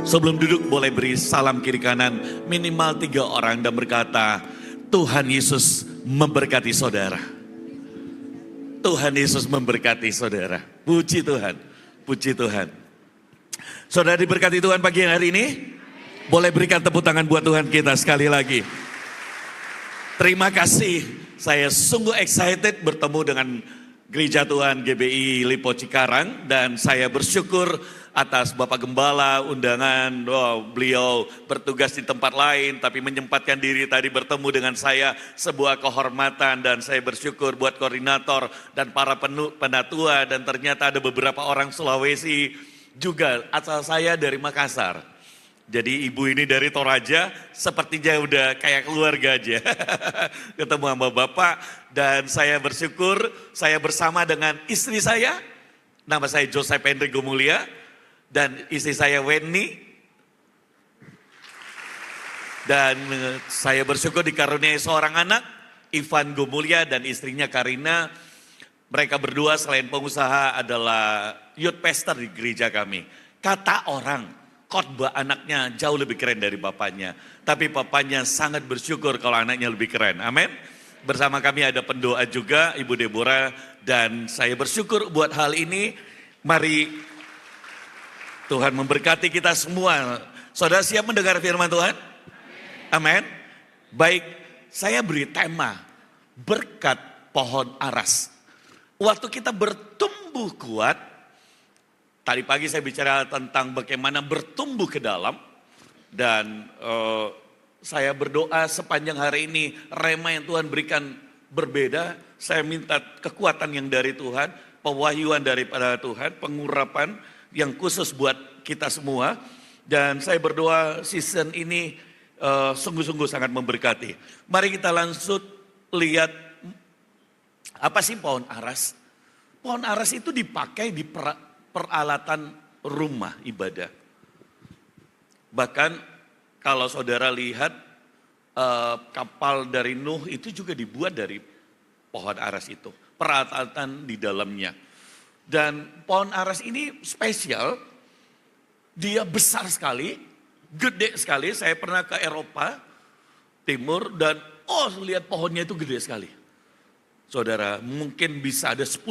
Sebelum duduk boleh beri salam kiri kanan minimal 3 orang dan berkata, Tuhan Yesus memberkati saudara. Tuhan Yesus memberkati saudara. Puji Tuhan, puji Tuhan. Saudara diberkati Tuhan pagi hari ini. Boleh berikan tepuk tangan buat Tuhan kita sekali lagi. Terima kasih, saya sungguh excited bertemu dengan Gereja Tuhan GBI Lipo Cikarang. Dan saya bersyukur atas Bapak Gembala undangan, beliau bertugas di tempat lain tapi menyempatkan diri tadi bertemu dengan saya, sebuah kehormatan. Dan saya bersyukur buat koordinator dan para penatua, dan ternyata ada beberapa orang Sulawesi juga, asal saya dari Makassar. Jadi ibu ini dari Toraja, sepertinya udah kayak keluarga aja. Ketemu sama Bapak, dan saya bersyukur saya bersama dengan istri saya, nama saya Joseph Henry Gomulia, dan istri saya Wenny. Dan saya bersyukur dikaruniai seorang anak, Ivan Gomulia, dan istrinya Karina. Mereka berdua selain pengusaha adalah youth pastor di gereja kami. Kata orang, khotbah anaknya jauh lebih keren dari bapaknya. Tapi bapaknya sangat bersyukur kalau anaknya lebih keren. Amin. Bersama kami ada pendoa juga, Ibu Deborah. Dan saya bersyukur buat hal ini. Mari Tuhan memberkati kita semua. Saudara siap mendengar firman Tuhan? Amin. Baik, saya beri tema berkat pohon aras. Waktu kita bertumbuh kuat, tadi pagi saya bicara tentang bagaimana bertumbuh ke dalam. Dan saya berdoa sepanjang hari ini, rema yang Tuhan berikan berbeda. Saya minta kekuatan yang dari Tuhan, pewahyuan daripada Tuhan, pengurapan yang khusus buat kita semua. Dan saya berdoa season ini sungguh-sungguh sangat memberkati. Mari kita langsung lihat, apa sih pohon aras? Pohon aras itu dipakai di peralatan rumah ibadah. Bahkan kalau saudara lihat kapal dari Nuh itu juga dibuat dari pohon aras itu. Peralatan di dalamnya. Dan pohon aras ini spesial, dia besar sekali, gede sekali. Saya pernah ke Eropa Timur dan lihat pohonnya itu gede sekali. Saudara mungkin bisa ada 10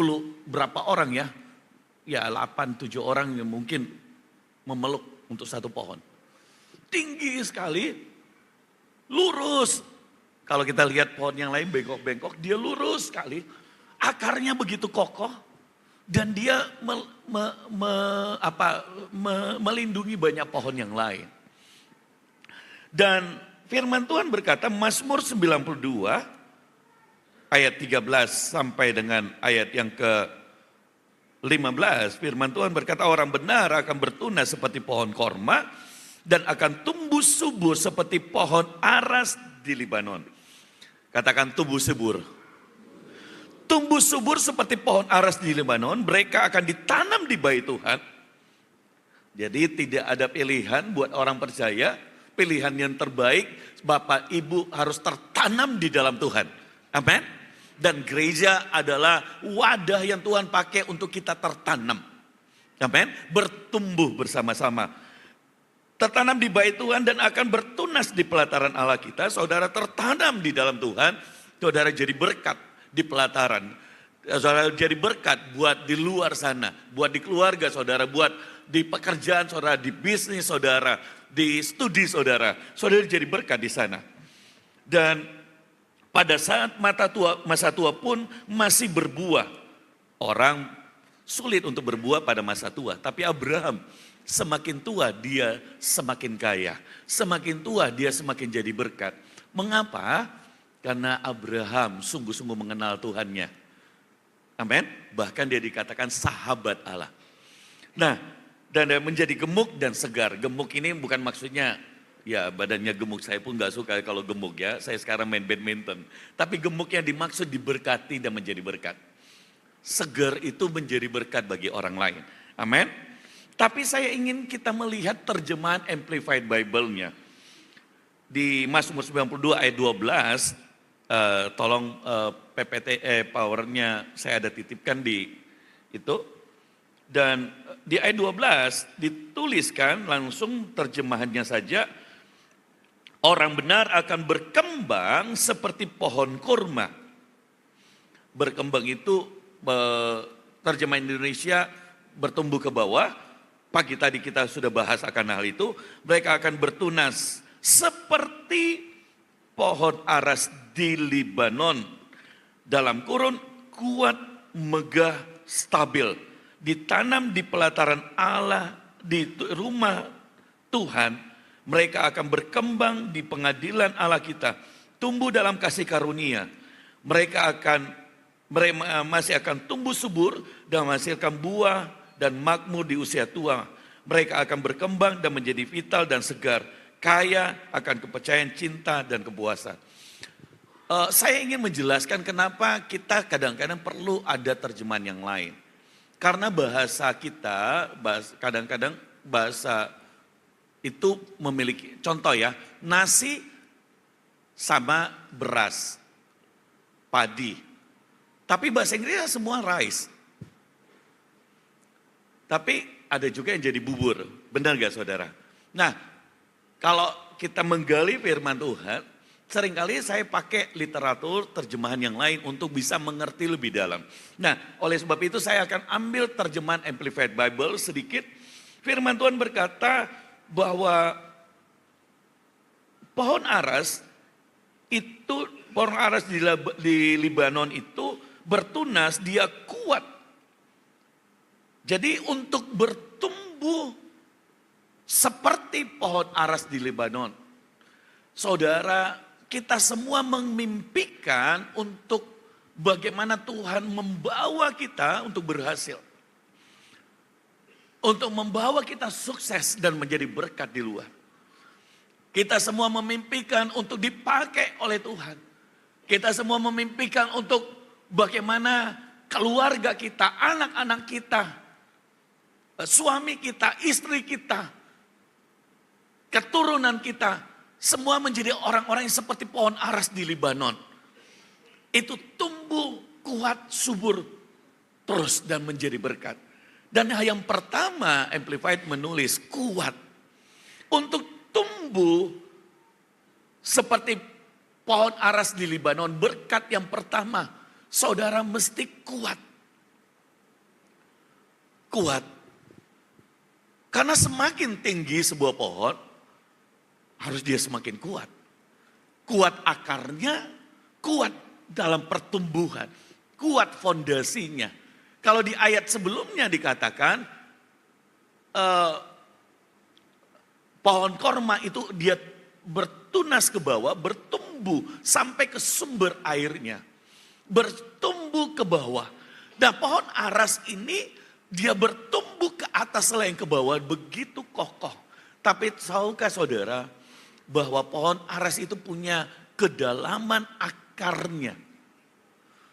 berapa orang ya. Ya 8-7 orang yang mungkin memeluk untuk satu pohon. Tinggi sekali, lurus. Kalau kita lihat pohon yang lain bengkok-bengkok, dia lurus sekali. Akarnya begitu kokoh dan dia melindungi banyak pohon yang lain. Dan firman Tuhan berkata, Mazmur 92 ayat 13 sampai dengan ayat yang ke-15, firman Tuhan berkata, orang benar akan bertunas seperti pohon korma dan akan tumbuh subur seperti pohon aras di Libanon. Katakan tumbuh subur. Tumbuh subur seperti pohon aras di Libanon, mereka akan ditanam di bait Tuhan. Jadi tidak ada pilihan buat orang percaya, pilihan yang terbaik, Bapak Ibu harus tertanam di dalam Tuhan. Amin. Dan gereja adalah wadah yang Tuhan pakai untuk kita tertanam. Amin. Bertumbuh bersama-sama. Tertanam di bait Tuhan dan akan bertunas di pelataran Allah kita. Saudara tertanam di dalam Tuhan, saudara jadi berkat di pelataran. Saudara jadi berkat buat di luar sana, buat di keluarga saudara, buat di pekerjaan saudara, di bisnis saudara, di studi saudara. Saudara jadi berkat di sana. Dan pada saat masa tua pun masih berbuah. Orang sulit untuk berbuah pada masa tua. Tapi Abraham semakin tua dia semakin kaya. Semakin tua dia semakin jadi berkat. Mengapa? Karena Abraham sungguh-sungguh mengenal Tuhannya. Amin. Bahkan dia dikatakan sahabat Allah. Nah, dan dia menjadi gemuk dan segar. Gemuk ini bukan maksudnya ya badannya gemuk, saya pun gak suka kalau gemuk ya. Saya sekarang main badminton. Tapi gemuk yang dimaksud diberkati dan menjadi berkat. Segar itu menjadi berkat bagi orang lain. Amin. Tapi saya ingin kita melihat terjemahan Amplified Bible-nya. Di Mazmur 92 ayat 12, tolong PPT powernya saya ada titipkan di itu. Dan di ayat 12 dituliskan langsung terjemahannya saja, orang benar akan berkembang seperti pohon kurma. Berkembang itu terjemahan Indonesia bertumbuh ke bawah. Pagi tadi kita sudah bahas akan hal itu. Mereka akan bertunas seperti pohon aras di Libanon. Dalam kurun kuat, megah, stabil. Ditanam di pelataran Allah, di rumah Tuhan. Mereka akan berkembang di pengadilan Allah kita. Tumbuh dalam kasih karunia. Mereka masih akan tumbuh subur dan menghasilkan buah dan makmur di usia tua. Mereka akan berkembang dan menjadi vital dan segar, kaya akan kepercayaan, cinta dan kepuasan. Saya ingin menjelaskan kenapa kita kadang-kadang perlu ada terjemahan yang lain. Karena bahasa kita, kadang-kadang bahasa itu memiliki, contoh ya, nasi sama beras, padi. Tapi bahasa Inggrisnya semua rice. Tapi ada juga yang jadi bubur. Benar gak saudara? Nah, kalau kita menggali firman Tuhan, seringkali saya pakai literatur terjemahan yang lain untuk bisa mengerti lebih dalam. Nah, oleh sebab itu saya akan ambil terjemahan Amplified Bible sedikit. Firman Tuhan berkata bahwa pohon aras di Libanon itu bertunas, dia kuat. Jadi untuk bertumbuh seperti pohon aras di Lebanon. Saudara, kita semua memimpikan untuk bagaimana Tuhan membawa kita untuk berhasil. Untuk membawa kita sukses dan menjadi berkat di luar. Kita semua memimpikan untuk dipakai oleh Tuhan. Kita semua memimpikan untuk bagaimana keluarga kita, anak-anak kita, suami kita, istri kita, keturunan kita, semua menjadi orang-orang yang seperti pohon aras di Libanon. Itu tumbuh kuat, subur, terus dan menjadi berkat. Dan yang pertama Amplified menulis kuat. Untuk tumbuh seperti pohon aras di Libanon, berkat yang pertama, saudara mesti kuat. Kuat. Karena semakin tinggi sebuah pohon, harus dia semakin kuat. Kuat akarnya, kuat dalam pertumbuhan, kuat fondasinya. Kalau di ayat sebelumnya dikatakan, pohon korma itu dia bertunas ke bawah, bertumbuh sampai ke sumber airnya. Bertumbuh ke bawah. Nah, pohon aras ini dia bertumbuh ke atas selain ke bawah, begitu kokoh. Tapi tahukah saudara bahwa pohon aras itu punya kedalaman akarnya.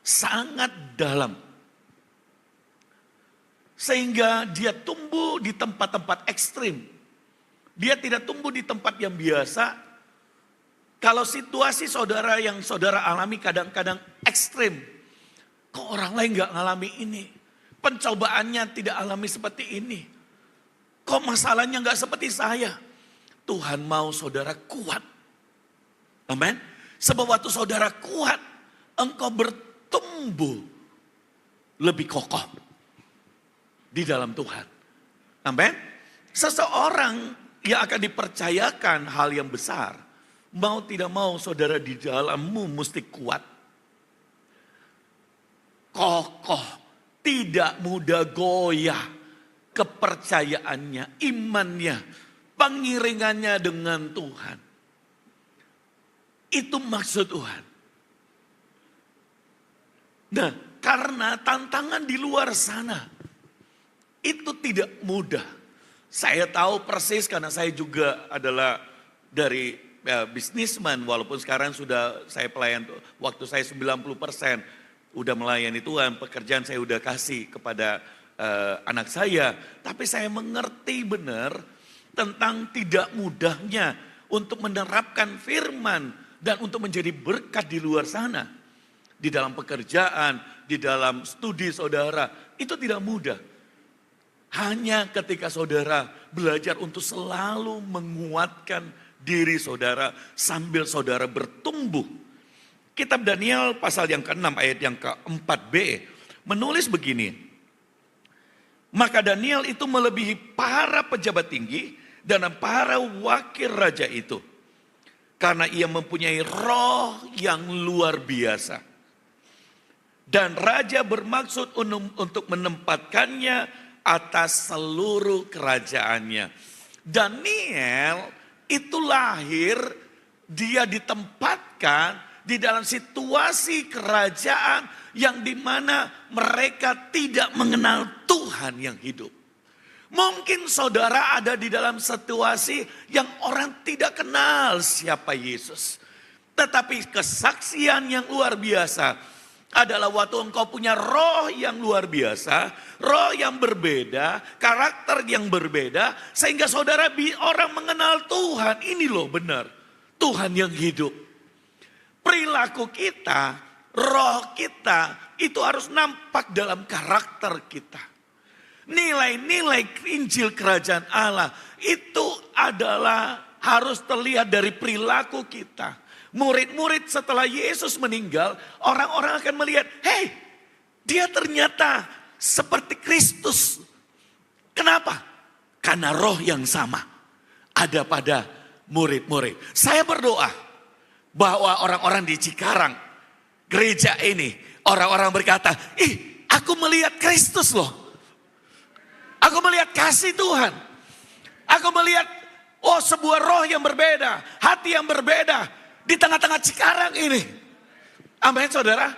Sangat dalam. Sehingga dia tumbuh di tempat-tempat ekstrim. Dia tidak tumbuh di tempat yang biasa. Kalau situasi saudara yang saudara alami kadang-kadang ekstrim. Kok orang lain gak ngalami ini? Pencobaannya tidak alami seperti ini. Kok masalahnya gak seperti saya? Tuhan mau saudara kuat. Amin. Sebab waktu saudara kuat, engkau bertumbuh lebih kokoh di dalam Tuhan. Amin. Seseorang yang akan dipercayakan hal yang besar, mau tidak mau saudara di dalammu mesti kuat. Kokoh, tidak mudah goyah kepercayaannya, imannya, pengiringannya dengan Tuhan. Itu maksud Tuhan. Nah, karena tantangan di luar sana itu tidak mudah. Saya tahu persis karena saya juga adalah dari bisnisman, walaupun sekarang sudah saya pelayan, waktu saya 90% udah melayani Tuhan, pekerjaan saya udah kasih kepada anak saya. Tapi saya mengerti benar tentang tidak mudahnya untuk menerapkan firman dan untuk menjadi berkat di luar sana. Di dalam pekerjaan, di dalam studi saudara, itu tidak mudah. hanya ketika saudara belajar untuk selalu menguatkan diri saudara sambil saudara bertumbuh. Kitab Daniel pasal yang ke-6 ayat yang ke-4b menulis begini. Maka Daniel itu melebihi para pejabat tinggi dan para wakil raja itu. Karena ia mempunyai roh yang luar biasa. Dan raja bermaksud untuk menempatkannya atas seluruh kerajaannya. Daniel itu lahir, dia ditempatkan di dalam situasi kerajaan yang dimana mereka tidak mengenal Tuhan yang hidup. Mungkin saudara ada di dalam situasi yang orang tidak kenal siapa Yesus. Tetapi kesaksian yang luar biasa adalah waktu engkau punya roh yang luar biasa, roh yang berbeda, karakter yang berbeda, sehingga saudara orang mengenal Tuhan. Ini loh benar, Tuhan yang hidup. Perilaku kita, roh kita itu harus nampak dalam karakter kita. Nilai-nilai Injil Kerajaan Allah itu adalah harus terlihat dari perilaku kita. Murid-murid setelah Yesus meninggal, orang-orang akan melihat, hey, dia ternyata seperti Kristus. Kenapa? Karena roh yang sama ada pada murid-murid. Saya berdoa bahwa orang-orang di Cikarang, gereja ini, orang-orang berkata, aku melihat Kristus loh. Aku melihat kasih Tuhan. Aku melihat, sebuah roh yang berbeda, hati yang berbeda di tengah-tengah Cikarang ini. Amin saudara.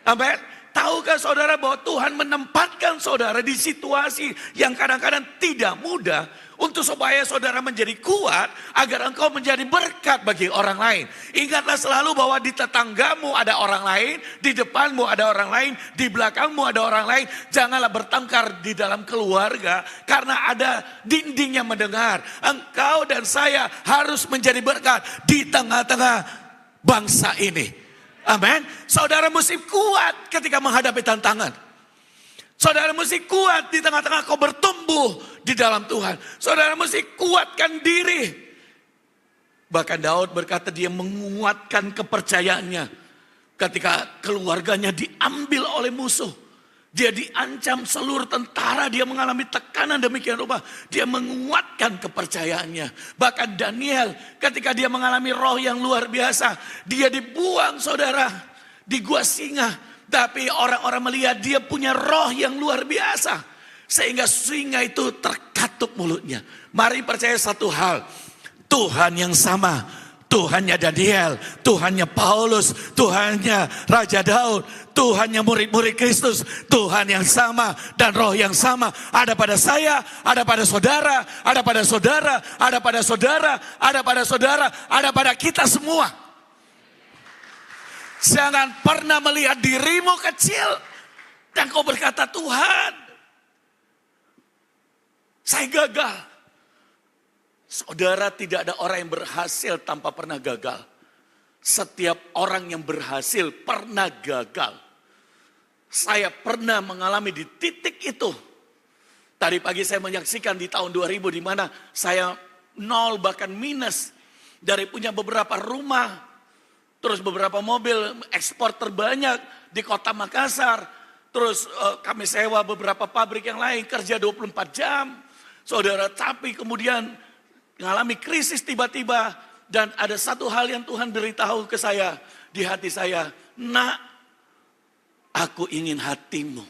Amin. Tahukah saudara bahwa Tuhan menempatkan saudara di situasi yang kadang-kadang tidak mudah untuk supaya saudara menjadi kuat agar engkau menjadi berkat bagi orang lain. Ingatlah selalu bahwa di tetanggamu ada orang lain, di depanmu ada orang lain, di belakangmu ada orang lain. Janganlah bertengkar di dalam keluarga karena ada dinding yang mendengar. Engkau dan saya harus menjadi berkat di tengah-tengah bangsa ini. Amin. Saudara mesti kuat ketika menghadapi tantangan. Saudara mesti kuat di tengah-tengah kau bertumbuh di dalam Tuhan. Saudara mesti kuatkan diri. Bahkan Daud berkata dia menguatkan kepercayaannya ketika keluarganya diambil oleh musuh. Dia diancam seluruh tentara, dia mengalami tekanan demikian rupa. Dia menguatkan kepercayaannya. Bahkan Daniel ketika dia mengalami roh yang luar biasa. Dia dibuang saudara di gua singa. Tapi orang-orang melihat dia punya roh yang luar biasa. Sehingga singa itu terkatup mulutnya. Mari percaya satu hal. Tuhan yang sama. Tuhannya Daniel, Tuhannya Paulus, Tuhannya Raja Daud, Tuhannya murid-murid Kristus, Tuhan yang sama dan roh yang sama ada pada saya, ada pada saudara, ada pada saudara, ada pada saudara, ada pada saudara, ada pada kita semua. Jangan pernah melihat dirimu kecil dan kau berkata, Tuhan, saya gagal. Saudara, tidak ada orang yang berhasil tanpa pernah gagal. Setiap orang yang berhasil pernah gagal. Saya pernah mengalami di titik itu. Tadi pagi saya menyaksikan di tahun 2000 di mana saya nol bahkan minus. Dari punya beberapa rumah, terus beberapa mobil ekspor terbanyak di kota Makassar. Terus kami sewa beberapa pabrik yang lain, kerja 24 jam. Saudara, tapi kemudian mengalami krisis tiba-tiba. Dan ada satu hal yang Tuhan beritahu ke saya di hati saya. Nak, aku ingin hatimu.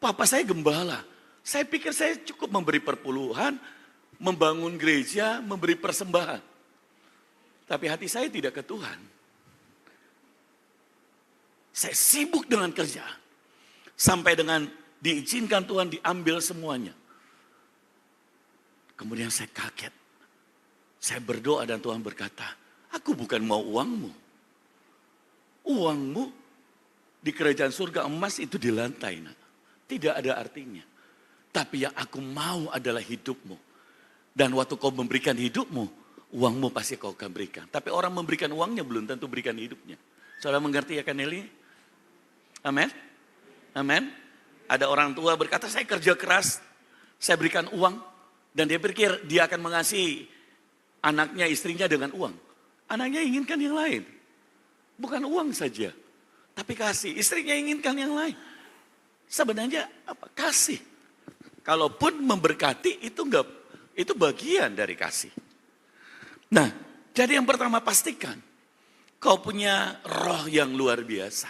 Papa saya gembala. Saya pikir saya cukup memberi perpuluhan, membangun gereja, memberi persembahan. Tapi hati saya tidak ke Tuhan. Saya sibuk dengan kerjaan. Sampai dengan diizinkan Tuhan diambil semuanya. Kemudian saya kaget. Saya berdoa dan Tuhan berkata, aku bukan mau uangmu. Uangmu di kerajaan surga emas itu di lantai. Nak. Tidak ada artinya. Tapi yang aku mau adalah hidupmu. Dan waktu kau memberikan hidupmu, uangmu pasti kau akan berikan. Tapi orang memberikan uangnya belum tentu berikan hidupnya. Saudara mengerti ya kan Nelly? Amin? Amin? Ada orang tua berkata, saya kerja keras. saya berikan uang, dan dia pikir dia akan mengasihi anaknya, istrinya dengan uang. Anaknya inginkan yang lain. Bukan uang saja, tapi kasih. Istrinya inginkan yang lain. Sebenarnya apa? Kasih. Kalaupun memberkati itu bagian dari kasih. Nah, jadi yang pertama pastikan kau punya roh yang luar biasa.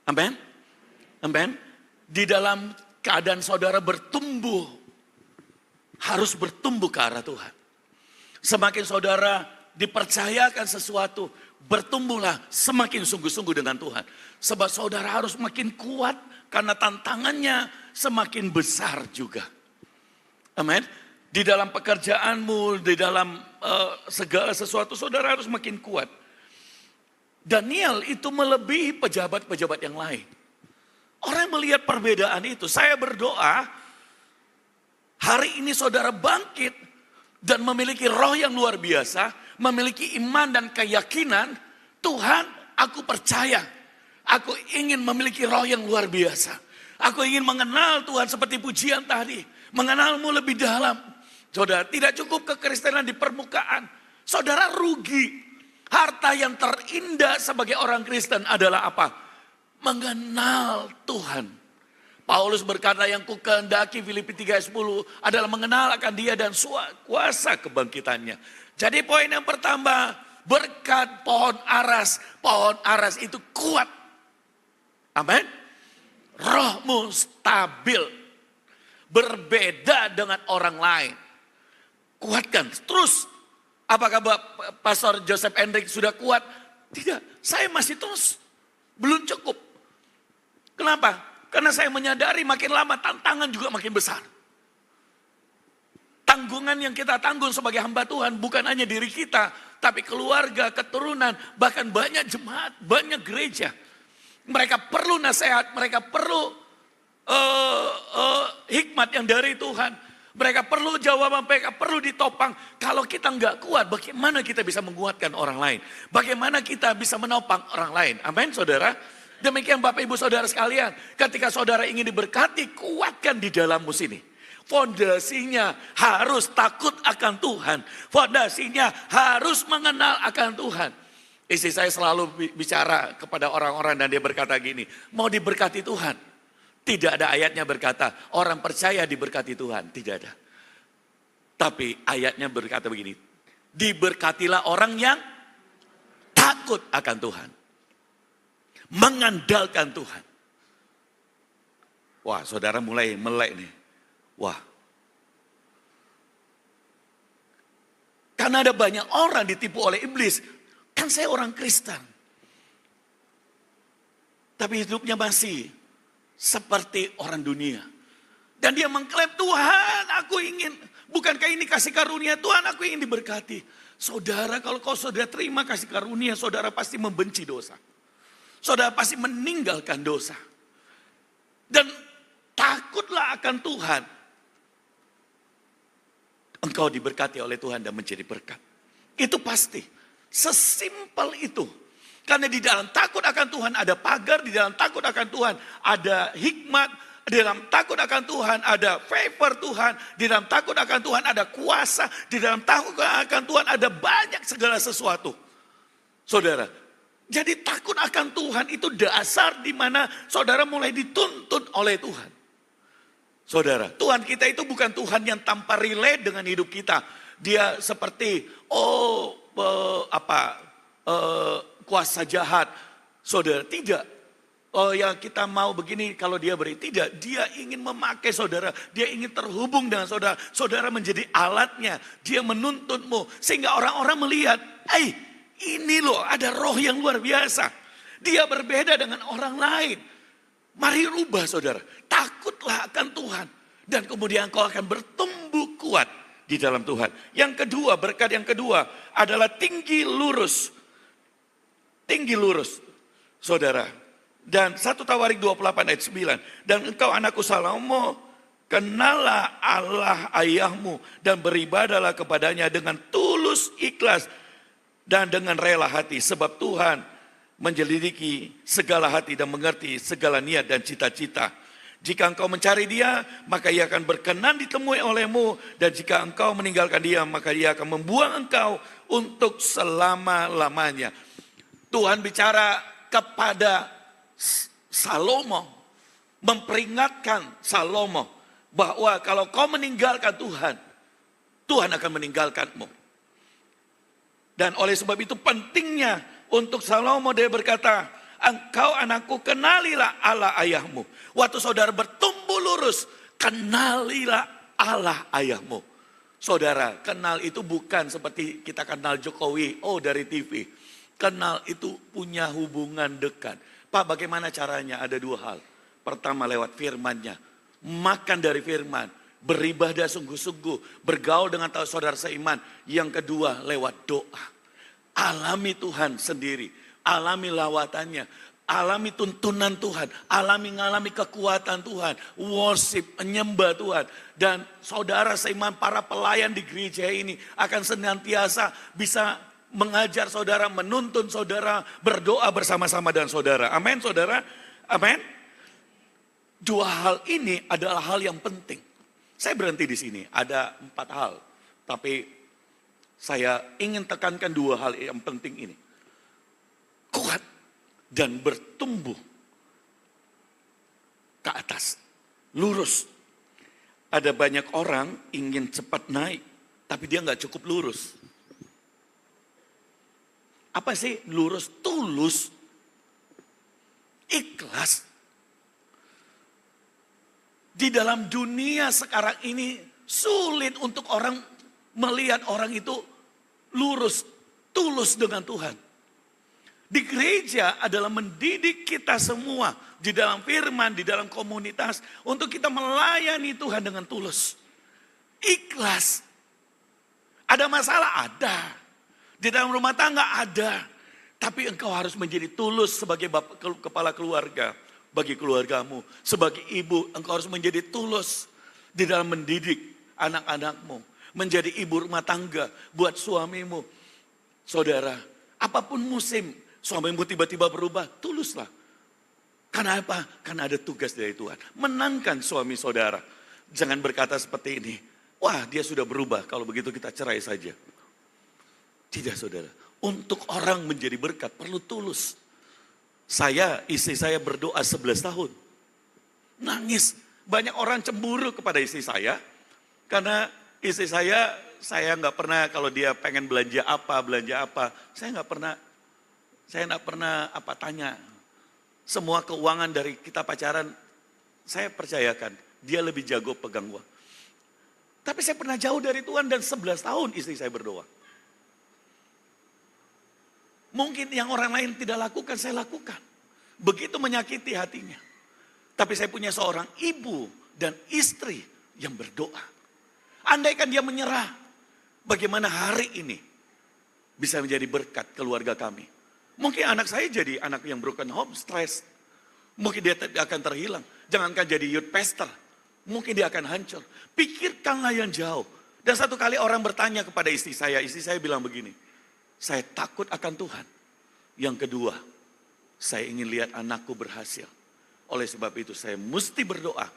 Amin. Amin. Di dalam keadaan saudara bertumbuh, harus bertumbuh ke arah Tuhan. Semakin saudara dipercayakan sesuatu, bertumbuhlah semakin sungguh-sungguh dengan Tuhan. Sebab saudara harus makin kuat karena tantangannya semakin besar juga. Amin. Di dalam pekerjaanmu, di dalam segala sesuatu, saudara harus makin kuat. Daniel itu melebihi pejabat-pejabat yang lain. Orang melihat perbedaan itu. Saya berdoa, hari ini saudara bangkit dan memiliki roh yang luar biasa, memiliki iman dan keyakinan, Tuhan, aku percaya, aku ingin memiliki roh yang luar biasa. Aku ingin mengenal Tuhan seperti pujian tadi, mengenalmu lebih dalam. Saudara, tidak cukup kekristenan di permukaan. Saudara rugi. Harta yang terindah sebagai orang Kristen adalah apa? Mengenal Tuhan. Paulus berkata yang ku kehendaki, Filipi 3:10, adalah mengenal akan dia dan kuasa kebangkitannya. Jadi poin yang pertama, berkat pohon aras. Pohon aras itu kuat. Amin. Rohmu stabil. Berbeda dengan orang lain. Kuatkan. Terus, apakah Pastor Joseph Hendrik sudah kuat? Tidak, saya masih terus. Belum cukup. Kenapa? Karena saya menyadari makin lama tantangan juga makin besar. Tanggungan yang kita tanggung sebagai hamba Tuhan bukan hanya diri kita, tapi keluarga, keturunan, bahkan banyak jemaat, banyak gereja. Mereka perlu nasihat, mereka perlu hikmat yang dari Tuhan. Mereka perlu jawaban, mereka perlu ditopang. Kalau kita nggak kuat, bagaimana kita bisa menguatkan orang lain? Bagaimana kita bisa menopang orang lain? Amin, saudara. Demikian Bapak Ibu Saudara sekalian, ketika saudara ingin diberkati, kuatkan di dalammu sini. Fondasinya harus takut akan Tuhan. Fondasinya harus mengenal akan Tuhan. Istri saya selalu bicara kepada orang-orang dan dia berkata gini, mau diberkati Tuhan. Tidak ada ayatnya berkata, orang percaya diberkati Tuhan. Tidak ada. Tapi ayatnya berkata begini, diberkatilah orang yang takut akan Tuhan. Mengandalkan Tuhan. Wah, saudara mulai melek nih. Wah. Karena ada banyak orang ditipu oleh iblis. Kan saya orang Kristen. Tapi hidupnya masih seperti orang dunia. Dan dia mengklaim, Tuhan aku ingin. Bukankah ini kasih karunia Tuhan, aku ingin diberkati. Saudara, kalau kau saudara terima kasih karunia, saudara pasti membenci dosa. Saudara pasti meninggalkan dosa. Dan takutlah akan Tuhan. Engkau diberkati oleh Tuhan dan menjadi berkat. Itu pasti. Sesimpel itu. Karena di dalam takut akan Tuhan ada pagar, di dalam takut akan Tuhan ada hikmat, di dalam takut akan Tuhan ada favor Tuhan, di dalam takut akan Tuhan ada kuasa, di dalam takut akan Tuhan ada banyak segala sesuatu. Saudara, jadi takut akan Tuhan itu dasar di mana saudara mulai dituntut oleh Tuhan. Saudara, Tuhan kita itu bukan Tuhan yang tanpa relate dengan hidup kita. Dia seperti, kuasa jahat. Saudara, tidak. Oh yang kita mau begini kalau dia beri. Tidak, dia ingin memakai saudara. Dia ingin terhubung dengan saudara. Saudara menjadi alatnya. Dia menuntutmu. Sehingga orang-orang melihat, ini loh ada roh yang luar biasa. Dia berbeda dengan orang lain. Mari rubah saudara. Takutlah akan Tuhan. Dan kemudian kau akan bertumbuh kuat di dalam Tuhan. Yang kedua, berkat yang kedua adalah tinggi lurus. Tinggi lurus, saudara. Dan 1 Tawarik 28 ayat 9. Dan engkau anakku Salomo, kenallah Allah ayahmu dan beribadalah kepadanya dengan tulus ikhlas dan dengan rela hati. Sebab Tuhan menjelidiki segala hati dan mengerti segala niat dan cita-cita. Jika engkau mencari dia, maka ia akan berkenan ditemui olehmu. Dan jika engkau meninggalkan dia, maka ia akan membuang engkau untuk selama-lamanya. Tuhan bicara kepada Salomo, memperingatkan Salomo bahwa kalau kau meninggalkan Tuhan, Tuhan akan meninggalkanmu. Dan oleh sebab itu pentingnya untuk Salomo dia berkata, engkau anakku kenalilah Allah ayahmu. Waktu saudara bertumbuh lurus, kenalilah Allah ayahmu. Saudara, kenal itu bukan seperti kita kenal Jokowi, dari TV. Kenal itu punya hubungan dekat. Pak, bagaimana caranya? Ada dua hal. Pertama lewat firman-Nya. Makan dari firman. Beribadah sungguh-sungguh. Bergaul dengan saudara seiman. Yang kedua lewat doa. Alami Tuhan sendiri. Alami lawatannya. Alami tuntunan Tuhan. Ngalami kekuatan Tuhan. Worship, menyembah Tuhan. Dan saudara seiman, para pelayan di gereja ini akan senantiasa bisa mengajar saudara, menuntun saudara, berdoa bersama-sama dengan saudara. Amin saudara? Amin. Dua hal ini adalah hal yang penting. Saya berhenti di sini, ada 4 hal. Tapi saya ingin tekankan 2 hal yang penting ini. Kuat dan bertumbuh ke atas. Lurus. Ada banyak orang ingin cepat naik, tapi dia nggak cukup lurus. Apa sih lurus? Tulus. Ikhlas. Di dalam dunia sekarang ini sulit untuk orang melihat orang itu lurus, tulus dengan Tuhan. Di gereja adalah mendidik kita semua di dalam firman, di dalam komunitas untuk kita melayani Tuhan dengan tulus. Ikhlas. Ada masalah? Ada. Di dalam rumah tangga ada. Tapi engkau harus menjadi tulus sebagai kepala keluarga. Bagi keluargamu. Sebagai ibu, engkau harus menjadi tulus di dalam mendidik anak-anakmu. Menjadi ibu rumah tangga buat suamimu. Saudara, apapun musim, suamimu tiba-tiba berubah, tuluslah. Karena apa? Karena ada tugas dari Tuhan. Menangkan suami saudara. Jangan berkata seperti ini. Wah, dia sudah berubah, kalau begitu kita cerai saja. Tidak saudara. Untuk orang menjadi berkat perlu tulus. Istri saya berdoa 11 tahun. Nangis. Banyak orang cemburu kepada istri saya. Karena istri saya nggak pernah kalau dia pengen belanja apa. Saya nggak pernah tanya. Semua keuangan dari kita pacaran, saya percayakan. Dia lebih jago pegang uang. Tapi saya pernah jauh dari Tuhan dan 11 tahun istri saya berdoa. Mungkin yang orang lain tidak lakukan, saya lakukan. Begitu menyakiti hatinya. Tapi saya punya seorang ibu dan istri yang berdoa. Andaikan dia menyerah, bagaimana hari ini bisa menjadi berkat keluarga kami. Mungkin anak saya jadi anak yang broken home, stres. Mungkin dia akan terhilang. Jangankan jadi youth pastor, mungkin dia akan hancur. Pikirkanlah yang jauh. Dan satu kali orang bertanya kepada istri saya bilang begini. Saya takut akan Tuhan. Yang kedua, saya ingin lihat anakku berhasil. Oleh sebab itu saya mesti berdoa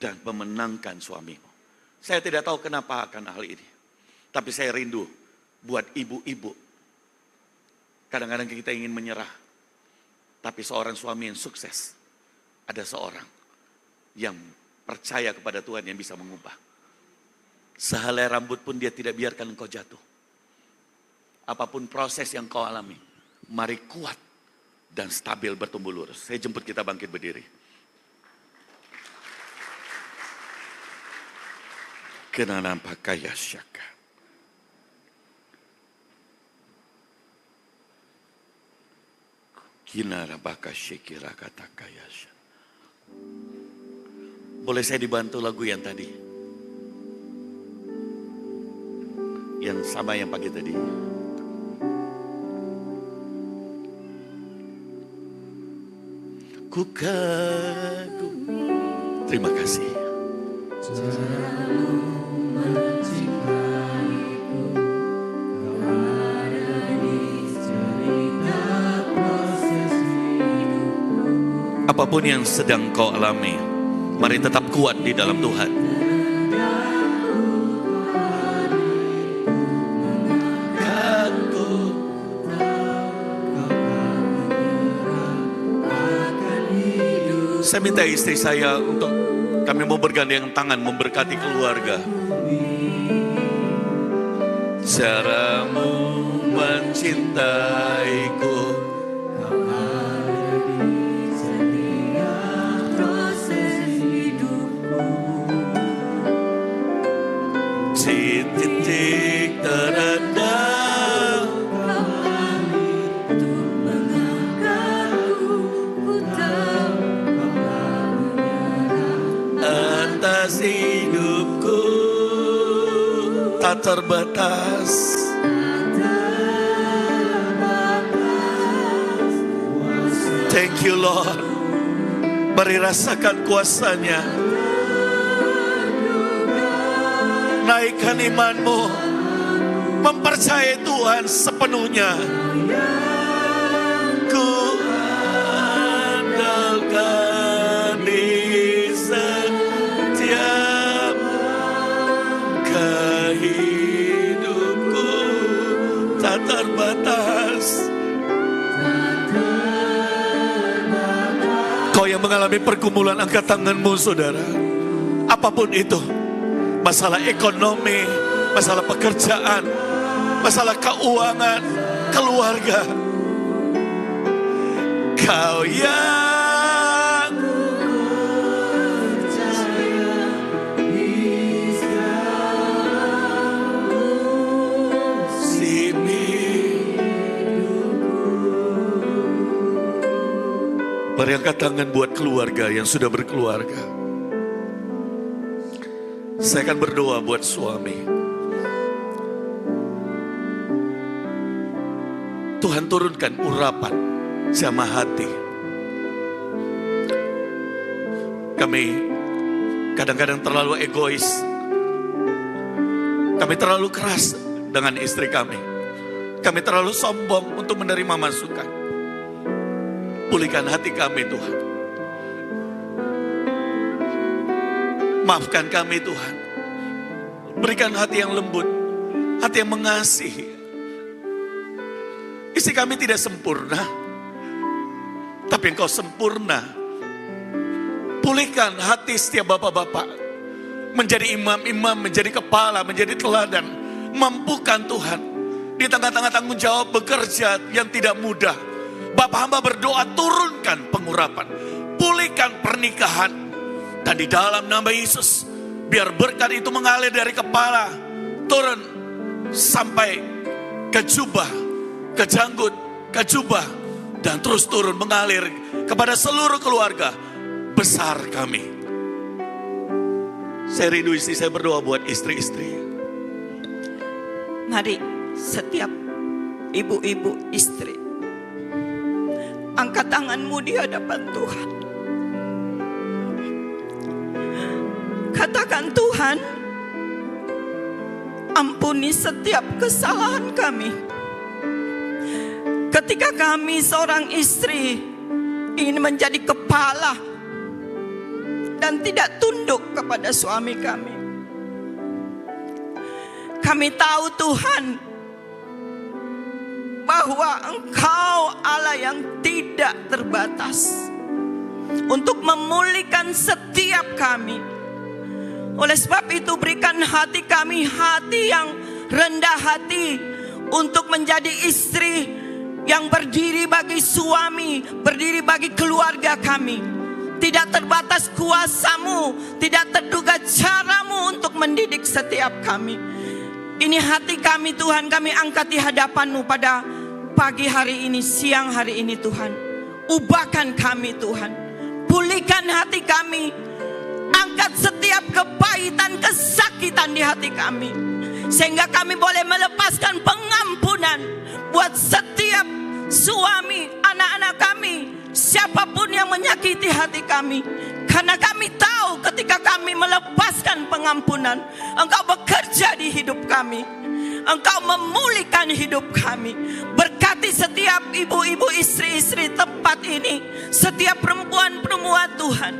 dan memenangkan suamimu. Saya tidak tahu kenapa akan hal ini. Tapi saya rindu buat ibu-ibu. Kadang-kadang kita ingin menyerah. Tapi seorang suami yang sukses, ada seorang yang percaya kepada Tuhan yang bisa mengubah. Sehelai rambut pun dia tidak biarkan engkau jatuh. Apapun proses yang kau alami, mari kuat dan stabil bertumbuh lurus. Saya jemput kita bangkit berdiri. Kenanan pakaya syaka. Kinara baka syikira kata kaya syaka. Boleh saya dibantu lagu yang tadi? Yang sama yang pagi tadi. Ku kagum. Terima kasih. Apapun yang sedang kau alami, Mari tetap kuat di dalam Tuhan. Saya minta istri saya untuk kami mau bergandeng tangan memberkati keluarga. Caramu mencintaiku, titik terendah atas hidupku, tak terbatas. Thank you Lord. Mari rasakan kuasanya. Naikkan imanmu, mempercayai Tuhan sepenuhnya. Ku andalkan di setiap hidupku, tak terbatas. Kau yang mengalami pergumulan, angkat tanganmu saudara. Apapun itu, masalah ekonomi, masalah pekerjaan, masalah keuangan, keluarga. Kau yang sini. Mari angkat tangan buat keluarga yang sudah berkeluarga. Saya akan berdoa buat suami. Tuhan turunkan urapan jamah hati. Kami kadang-kadang terlalu egois. Kami terlalu keras dengan istri kami. Kami terlalu sombong untuk menerima masukan. Pulihkan hati kami Tuhan. Maafkan kami Tuhan. Berikan hati yang lembut, hati yang mengasihi. Istri kami tidak sempurna, tapi Engkau sempurna. Pulihkan hati setiap bapak-bapak, menjadi imam-imam, menjadi kepala, menjadi teladan. Mampukan Tuhan di tengah-tengah tanggung jawab bekerja yang tidak mudah. Bapak hamba berdoa, turunkan pengurapan, pulihkan pernikahan. Dan di dalam nama Yesus, biar berkat itu mengalir dari kepala, turun sampai ke jubah, ke janggut, ke jubah, dan terus turun mengalir kepada seluruh keluarga besar kami. Saya rindu istri saya, berdoa buat istri-istri. Mari setiap ibu-ibu istri, angkat tanganmu di hadapan Tuhan. Katakan, Tuhan, ampuni setiap kesalahan kami. Ketika kami seorang istri ingin menjadi kepala dan tidak tunduk kepada suami kami. Kami tahu Tuhan, bahwa Engkau Allah yang tidak terbatas untuk memulihkan setiap kami. Oleh sebab itu, berikan hati kami hati yang rendah hati untuk menjadi istri yang berdiri bagi suami, berdiri bagi keluarga kami. Tidak terbatas kuasa-Mu, tidak terduga cara-Mu untuk mendidik setiap kami. Ini hati kami Tuhan, kami angkat di hadapan-Mu pada pagi hari ini, siang hari ini Tuhan. Ubahkan kami Tuhan, pulihkan hati kami. Angkat setiap kepahitan, kesakitan di hati kami, sehingga kami boleh melepaskan pengampunan buat setiap suami, anak-anak kami, siapapun yang menyakiti hati kami. Karena kami tahu ketika kami melepaskan pengampunan, Engkau bekerja di hidup kami. Engkau memulihkan hidup kami. Berkati setiap ibu-ibu, istri-istri tempat ini, setiap perempuan-perempuan Tuhan.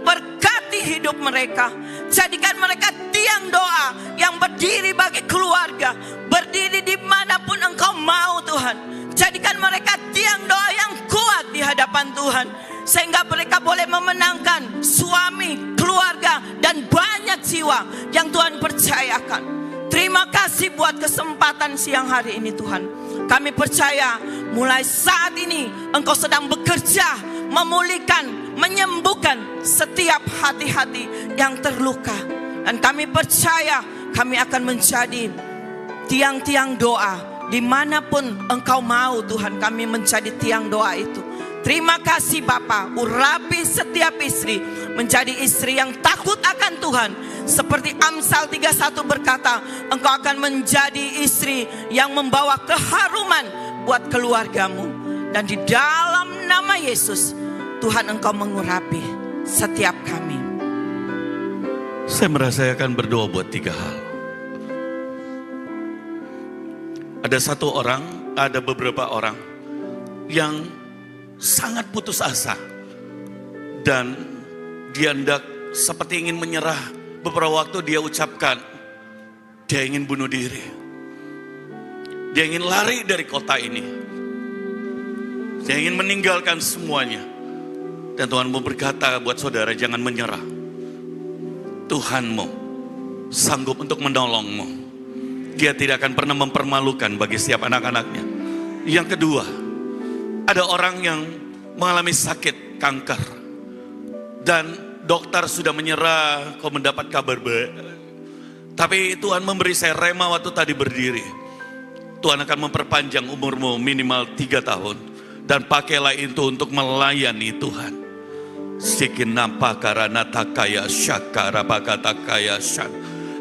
berkati hidup mereka. Jadikan mereka tiang doa yang berdiri bagi keluarga, berdiri dimanapun Engkau mau Tuhan. Jadikan mereka tiang doa yang kuat di hadapan Tuhan, sehingga mereka boleh memenangkan suami, keluarga, dan banyak jiwa yang Tuhan percayakan. Terima kasih buat kesempatan siang hari ini Tuhan. Kami percaya mulai saat ini Engkau sedang bekerja memulihkan, menyembuhkan setiap hati-hati yang terluka. Dan kami percaya kami akan menjadi tiang-tiang doa. Dimanapun Engkau mau Tuhan, kami menjadi tiang doa itu. Terima kasih Bapa, urapi setiap istri menjadi istri yang takut akan Tuhan. Seperti Amsal 31 berkata, Engkau akan menjadi istri yang membawa keharuman buat keluargamu. Dan di dalam nama Yesus, Tuhan Engkau mengurapi setiap kami. Saya merasa saya akan berdoa buat 3 hal. Ada ada beberapa orang yang sangat putus asa. Dan dia hendak seperti ingin menyerah. Beberapa waktu dia ucapkan, dia ingin bunuh diri. Dia ingin lari dari kota ini. Dia ingin meninggalkan semuanya. Dan Tuhan mau berkata buat saudara, jangan menyerah. Tuhanmu sanggup untuk menolongmu. Dia tidak akan pernah mempermalukan bagi setiap anak-anaknya. Yang kedua, ada orang yang mengalami sakit kanker. Dan dokter sudah menyerah, kau mendapat kabar baik. Tapi Tuhan memberi saya rema waktu tadi berdiri. Tuhan akan memperpanjang umurmu minimal 3 tahun. Dan pakailah itu untuk melayani Tuhan.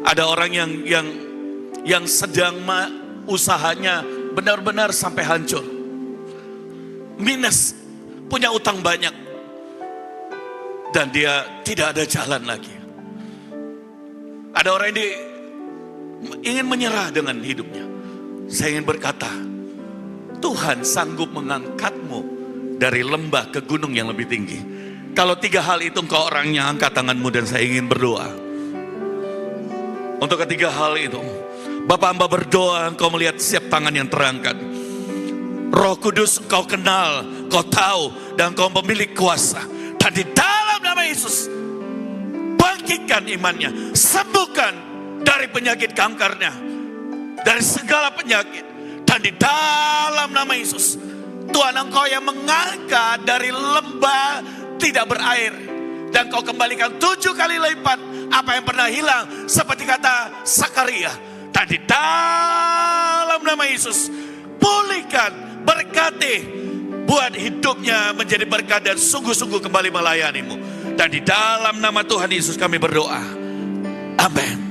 Ada orang yang sedang usahanya benar-benar sampai hancur. Minus, punya utang banyak. Dan dia tidak ada jalan lagi. Ada orang yang ingin menyerah dengan hidupnya. Saya ingin berkata, Tuhan sanggup mengangkatmu dari lembah ke gunung yang lebih tinggi. Kalau 3 hal itu engkau orangnya, angkat tanganmu dan saya ingin berdoa. Untuk ketiga hal itu, Bapak hamba berdoa, engkau melihat setiap tangan yang terangkat. Roh Kudus engkau kenal, engkau tahu, dan engkau pemilik kuasa. Dan di dalam nama Yesus, bangkitkan imannya, sembuhkan dari penyakit kankernya, dari segala penyakit. Dan di dalam nama Yesus, Tuhan engkau yang mengangkat dari lembah tidak berair. Dan kau kembalikan 7 kali lipat apa yang pernah hilang, seperti kata Sakaria. Dan di dalam nama Yesus, pulihkan, berkati, buat hidupnya menjadi berkat dan sungguh-sungguh kembali melayanimu. Dan di dalam nama Tuhan Yesus kami berdoa. Amin.